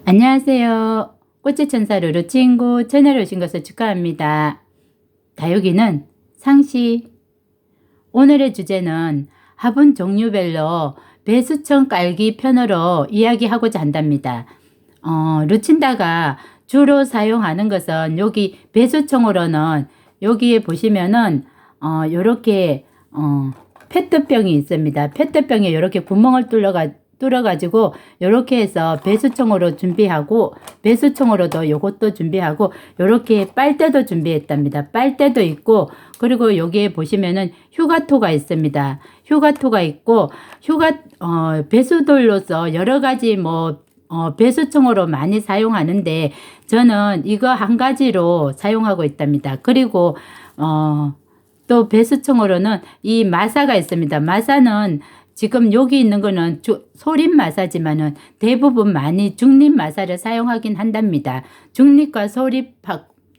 안녕하세요. 꽃의 천사 루루 친구 채널에 오신 것을 축하합니다. 다육이는 상시. 오늘의 주제는 화분 종류별로 배수청 깔기 편으로 이야기하고자 한답니다. 루친다가 주로 사용하는 것은 여기 배수청으로는 여기에 보시면은 요렇게 페트병이 있습니다. 페트병에 이렇게 구멍을 뚫어가지고 요렇게 해서 배수청으로 준비하고, 배수청으로도 요것도 준비하고, 요렇게 빨대도 준비했답니다. 빨대도 있고, 그리고 여기에 보시면은 휴가토가 있습니다. 휴가토가 있고, 배수돌로서 여러가지 배수청으로 많이 사용하는데 저는 이거 한 가지로 사용하고 있답니다. 그리고 또 배수청으로는 이 마사가 있습니다. 마사는 지금 여기 있는 거는 소립 마사지만은 대부분 많이 중립 마사를 사용하긴 한답니다. 중립과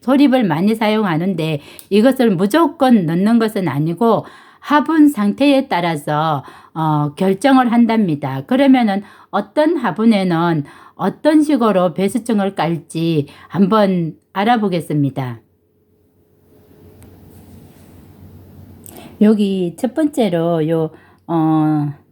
소립을 많이 사용하는데 이것을 무조건 넣는 것은 아니고 화분 상태에 따라서 결정을 한답니다. 그러면은 어떤 화분에는 어떤 식으로 배수청을 깔지 한번 알아보겠습니다. 여기 첫 번째로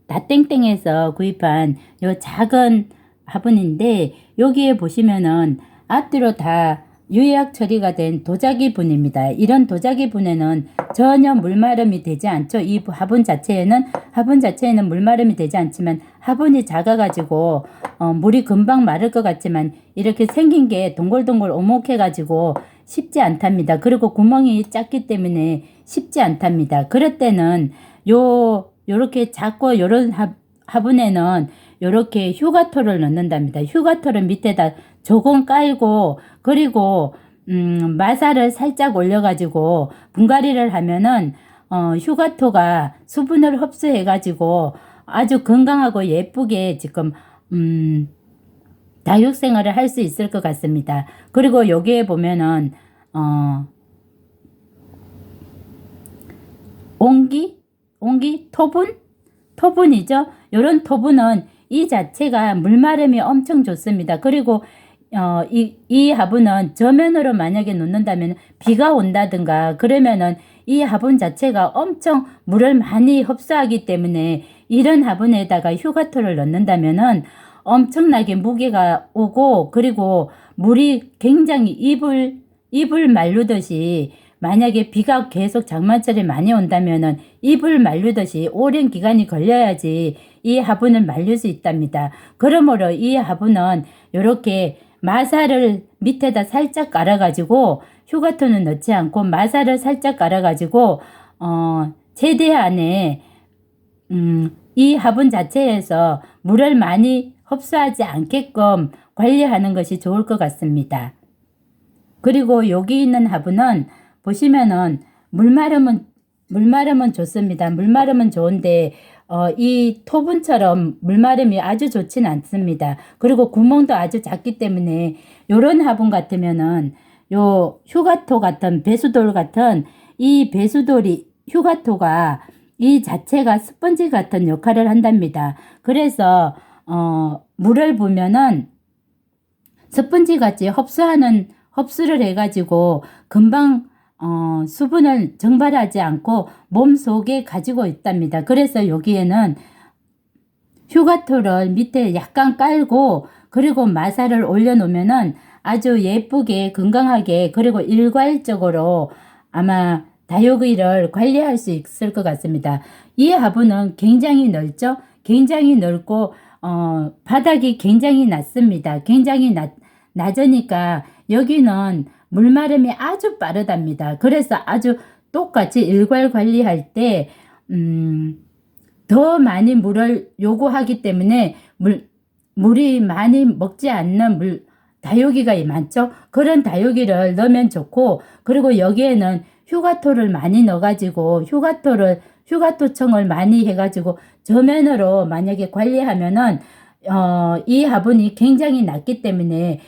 다땡땡에서 구입한 요 작은 화분인데 여기에 보시면은 앞뒤로 다 유약 처리가 된 도자기 분입니다. 이런 도자기 분에는 전혀 물마름이 되지 않죠. 이 화분 자체에는 물마름이 되지 않지만 화분이 작아가지고 물이 금방 마를 것 같지만 이렇게 생긴 게 동글동글 오목해가지고 쉽지 않답니다. 그리고 구멍이 작기 때문에 쉽지 않답니다. 그럴 때는 요렇게 작고 요런 화분에는 요렇게 휴가토를 넣는답니다. 휴가토를 밑에다 조금 깔고 그리고 마사를 살짝 올려가지고 분갈이를 하면은 휴가토가 수분을 흡수해가지고 아주 건강하고 예쁘게 지금 다육생활을 할 수 있을 것 같습니다. 그리고 여기에 보면은 토분이죠. 요런 토분은 이 자체가 물마름이 엄청 좋습니다. 그리고 이 화분은 저면으로 만약에 놓는다면 비가 온다든가 그러면은 이 화분 자체가 엄청 물을 많이 흡수하기 때문에 이런 화분에다가 휴가토를 넣는다면은 엄청나게 무게가 오고 그리고 물이 굉장히 이불 말르듯이 만약에 비가 계속 장마철에 많이 온다면은 이불 말르듯이 오랜 기간이 걸려야지 이 화분을 말릴 수 있답니다. 그러므로 이 화분은 이렇게 마사를 밑에다 살짝 깔아가지고 휴가토는 넣지 않고 마사를 살짝 깔아가지고 최대한의 이 화분 자체에서 물을 많이 흡수하지 않게끔 관리하는 것이 좋을 것 같습니다. 그리고 여기 있는 화분은 보시면은 물마름은 좋습니다. 물마름은 좋은데 이 토분처럼 물마름이 아주 좋진 않습니다. 그리고 구멍도 아주 작기 때문에 요런 화분 같으면은 요 휴가토 같은 배수돌 같은 이 휴가토가 이 자체가 스펀지 같은 역할을 한답니다. 그래서 물을 부면은 스펀지 같이 흡수를 해가지고 금방 수분을 증발하지 않고 몸 속에 가지고 있답니다. 그래서 여기에는 휴가토를 밑에 약간 깔고 그리고 마사를 올려놓으면은 아주 예쁘게 건강하게 그리고 일괄적으로 아마 다육이를 관리할 수 있을 것 같습니다. 이 화분은 굉장히 넓죠. 굉장히 넓고 바닥이 굉장히 낮습니다. 굉장히 낮으니까 여기는 물마름이 아주 빠르답니다. 그래서 아주 똑같이 일괄 관리할 때 더 많이 물을 요구하기 때문에 물이 많이 먹지 않는 다육이가 많죠. 그런 다육이를 넣으면 좋고 그리고 여기에는 휴가토를 많이 넣어가지고 휴가토청을 많이 해가지고 저면으로 만약에 관리하면은 이 화분이 굉장히 낮기 때문에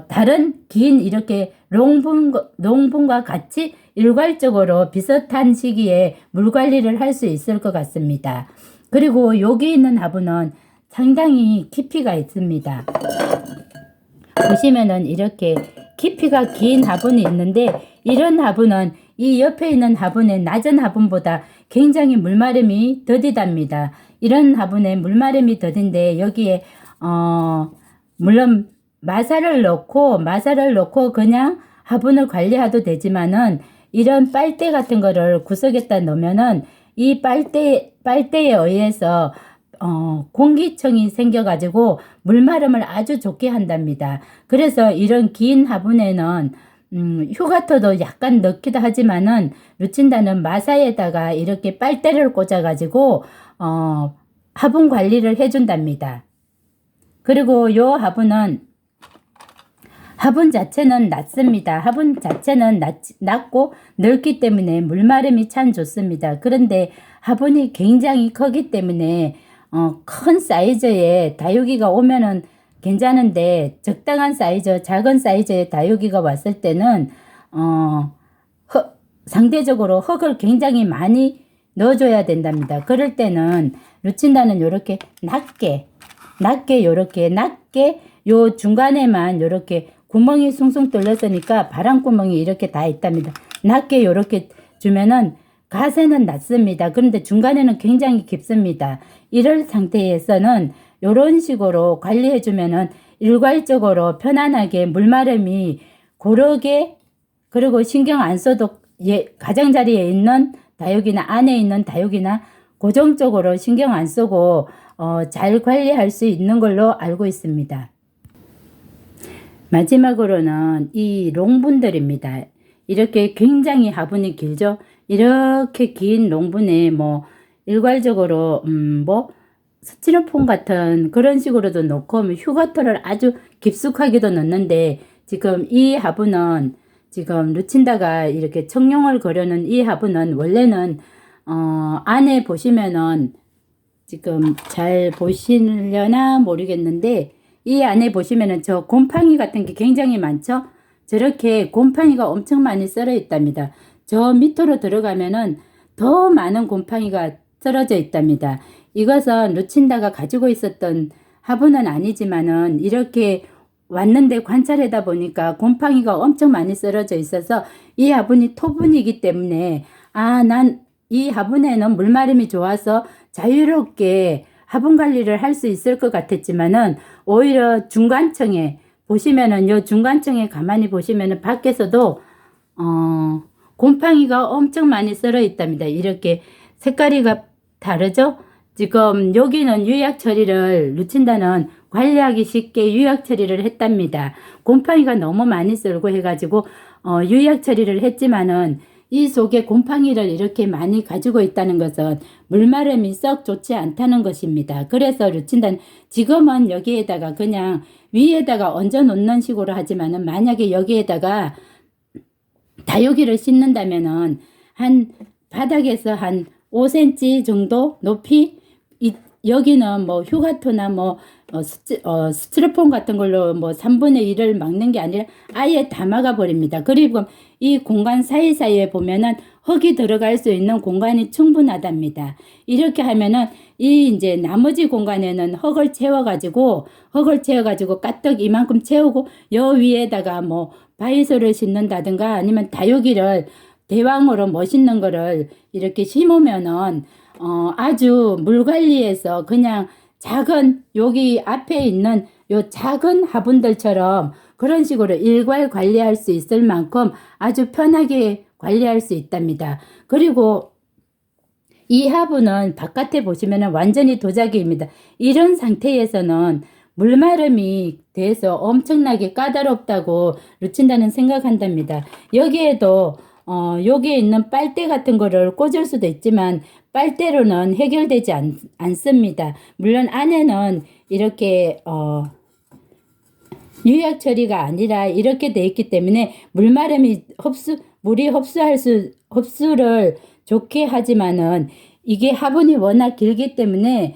다른 긴 이렇게 롱분과 같이 일괄적으로 비슷한 시기에 물 관리를 할 수 있을 것 같습니다. 그리고 여기 있는 화분은 상당히 깊이가 있습니다. 보시면은 이렇게 깊이가 긴 화분이 있는데, 이런 화분은 이 옆에 있는 화분의 낮은 화분보다 굉장히 물마름이 더디답니다. 이런 화분에 물마름이 더딘데, 여기에 물론 마사를 넣고 그냥 화분을 관리해도 되지만은, 이런 빨대 같은 거를 구석에다 넣으면은 이 빨대에 의해서 공기청이 생겨가지고 물마름을 아주 좋게 한답니다. 그래서 이런 긴 화분에는 휴가토도 약간 넣기도 하지만은, 루친다는 마사에다가 이렇게 빨대를 꽂아가지고 화분 관리를 해준답니다. 그리고 요 화분 자체는 낮습니다. 화분 자체는 낮고 넓기 때문에 물마름이 참 좋습니다. 그런데 화분이 굉장히 크기 때문에 큰 사이즈의 다육이가 오면은 괜찮은데, 적당한 사이즈, 작은 사이즈의 다육이가 왔을 때는 상대적으로 흙을 굉장히 많이 넣어줘야 된답니다. 그럴 때는 루친다는 요렇게 낮게 요 중간에만 요렇게 구멍이 숭숭 뚫렸으니까 바람구멍이 이렇게 다 있답니다. 낮게 요렇게 주면은 가세는 낮습니다. 그런데 중간에는 굉장히 깊습니다. 이럴 상태에서는 요런 식으로 관리해 주면은 일괄적으로 편안하게 물마름이 고르게, 그리고 신경 안 써도 가장자리에 있는 다육이나 안에 있는 다육이나 고정적으로 신경 안 쓰고 잘 관리할 수 있는 걸로 알고 있습니다. 마지막으로는 이 롱분들입니다. 이렇게 굉장히 화분이 길죠. 이렇게 긴 롱분에 뭐 일괄적으로 스티로폼 같은 그런 식으로도 넣고 휴가토를 아주 깊숙하게도 넣는데, 지금 이 화분은 지금 루친다가 이렇게 청룡을 거려는 이 화분은 원래는 안에 보시면은, 지금 잘 보시려나 모르겠는데, 이 안에 보시면은 저 곰팡이 같은 게 굉장히 많죠. 저렇게 곰팡이가 엄청 많이 썰어 있답니다. 저 밑으로 들어가면은 더 많은 곰팡이가 썰어져 있답니다. 이것은 루친다가 가지고 있었던 화분은 아니지만은, 이렇게 왔는데 관찰하다 보니까 곰팡이가 엄청 많이 썰어져 있어서 이 화분이 토분이기 때문에, 난 이 화분에는 물마름이 좋아서 자유롭게 화분 관리를 할 수 있을 것 같았지만은, 오히려 중간층에 보시면은, 요 중간층에 가만히 보시면은 밖에서도 곰팡이가 엄청 많이 썰어 있답니다. 이렇게 색깔이가 다르죠? 지금 여기는 유약 처리를 루친다는 관리하기 쉽게 유약 처리를 했답니다. 곰팡이가 너무 많이 썰고 해가지고 유약 처리를 했지만은, 이 속에 곰팡이를 이렇게 많이 가지고 있다는 것은 물마름이 썩 좋지 않다는 것입니다. 그래서 루친다는 지금은 여기에다가 그냥 위에다가 얹어 놓는 식으로 하지만은, 만약에 여기에다가 다육이를 심는다면은 한 바닥에서 한 5cm 정도 높이, 여기는 뭐 휴가토나 뭐 스티로폼 같은 걸로 뭐 3분의 1을 막는 게 아니라 아예 다 막아 버립니다. 그리고 이 공간 사이사이에 보면은 흙이 들어갈 수 있는 공간이 충분하답니다. 이렇게 하면은 이 이제 나머지 공간에는 흙을 채워가지고 가뜩 이만큼 채우고, 여 위에다가 뭐 바이소를 심는다든가 아니면 다육이를 대왕으로 멋있는 거를 이렇게 심으면은 아주 물 관리에서 그냥 작은, 여기 앞에 있는 요 작은 화분들처럼 그런 식으로 일괄 관리할 수 있을 만큼 아주 편하게 관리할 수 있답니다. 그리고 이 화분은 바깥에 보시면은 완전히 도자기입니다. 이런 상태에서는 물마름이 돼서 엄청나게 까다롭다고 루친다는 생각한답니다. 여기에도 여기에 있는 빨대 같은 거를 꽂을 수도 있지만, 빨대로는 해결되지 않습니다. 물론 안에는 이렇게 유약 처리가 아니라 이렇게 돼 있기 때문에 물마름이 흡수를 좋게 하지만은, 이게 화분이 워낙 길기 때문에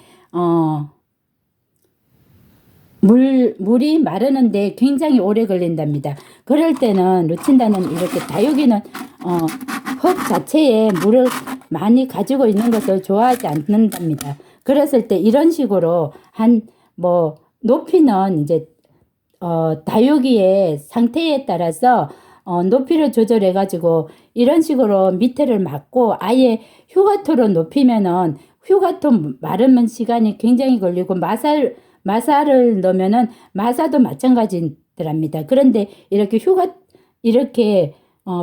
물이 마르는데 굉장히 오래 걸린답니다. 그럴 때는 루친다는 이렇게 다육이는 흙 자체에 물을 많이 가지고 있는 것을 좋아하지 않는답니다. 그랬을 때 이런 식으로 높이는 이제 다육이의 상태에 따라서 높이를 조절해 가지고 이런 식으로 밑에를 막고 아예 휴가토로 높이면은 휴가토 마르면 시간이 굉장히 걸리고 마사를 넣으면은 마사도 마찬가지더랍니다. 그런데 이렇게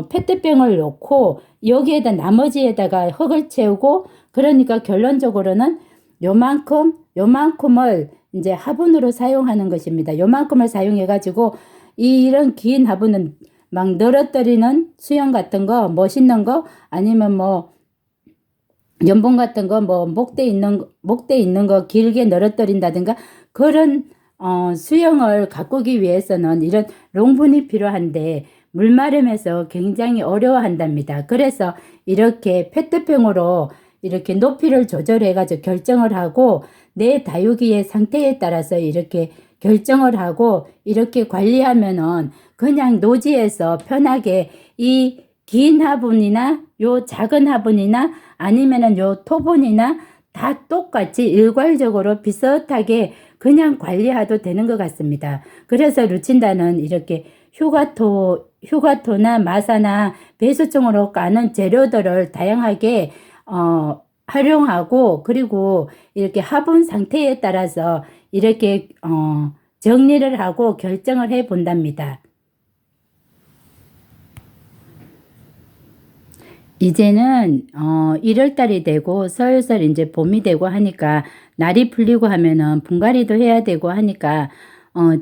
페트병을 놓고 여기에다 나머지에다가 흙을 채우고 그러니까 결론적으로는 요만큼을 이제 화분으로 사용하는 것입니다. 요만큼을 사용해 가지고 이런 긴 화분은 막 늘어뜨리는 수영 같은 거 멋있는 거 아니면 뭐 연봉 같은 거 뭐 목대 있는 거 길게 늘어뜨린다든가 그런 수영을 가꾸기 위해서는 이런 롱분이 필요한데 물마름에서 굉장히 어려워한답니다. 그래서 이렇게 페트병으로 이렇게 높이를 조절해 가지고 결정을 하고 내 다육이의 상태에 따라서 이렇게 결정을 하고 이렇게 관리하면은 그냥 노지에서 편하게 이 긴 화분이나 요 작은 화분이나 아니면은 요 토분이나 다 똑같이 일괄적으로 비슷하게 그냥 관리해도 되는 것 같습니다. 그래서 루친다는 이렇게 휴가토나 마사나 배수종으로 까는 재료들을 다양하게 활용하고 그리고 이렇게 화분 상태에 따라서 이렇게 정리를 하고 결정을 해 본답니다. 이제는 1월 달이 되고 슬슬 이제 봄이 되고 하니까 날이 풀리고 하면은 분갈이도 해야 되고 하니까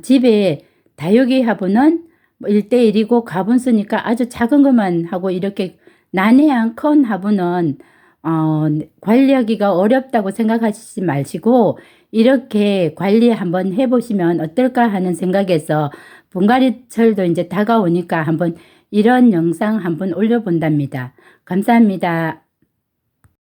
집에 다육이 화분은 1대1이고 가분 쓰니까 아주 작은 것만 하고 이렇게 난해한 큰 화분은 관리하기가 어렵다고 생각하시지 마시고 이렇게 관리 한번 해보시면 어떨까 하는 생각에서 분갈이철도 이제 다가오니까 한번 이런 영상 한번 올려본답니다. 감사합니다.